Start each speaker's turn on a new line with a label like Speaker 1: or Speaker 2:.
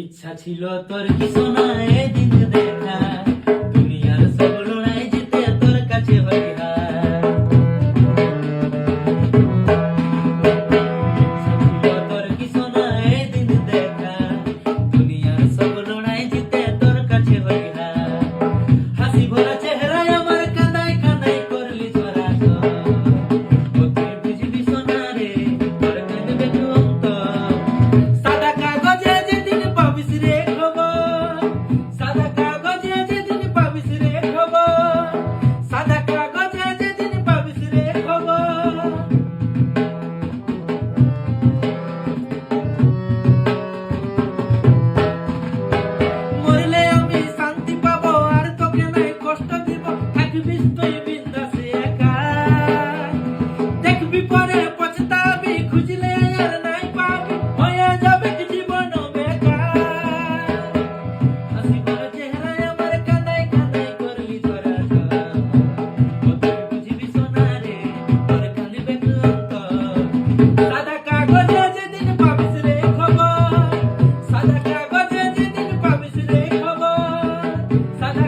Speaker 1: ইচ্ছা ছিল তোর কি সোনা এদিন দেখা, দুনিয়ার সব লড়াই জিতে তোর কাছে হই হার। ইচ্ছা ছিল তোর কি সোনা এদিন দেখা, দুনিয়ার সব লড়াই জিতে তোর কাছে হই হার। হাসি ভরা চেহারায় আমার কাঁদাই কাঁদাই করলি ঝরা ও তুই বুঝবি সোনা রে, তোর কাঁদবে কি অন্তর। সাদা কাগজে যেদিন পাবিস রে খবর, সাদা কাগজে যেদিন পাবিস রে খবর, সাদা কাগজে যেদিন পাবিস রে খবর। মরলে আমি শান্তি পাবো আর তোকে নাই কষ্ট দিব, থাকবিস তুই বিন্দাসে একা। দেখবি পরে পছতাবি, খুঁজলে আর নাই পাবি, হয়ে যাবে জীবন বেকার। হাসি ভরা চেহারায় আমার কাঁদাই কাঁদাই করলি ঝরা ও তুই বুঝবি সোনা রে, তোর কাঁদবে কি অন্তর। সাদা কাগজে যেদিন পাবিস রে খবর, সাদা কাগজে যেদিন পাবিস রে খবর, সাদা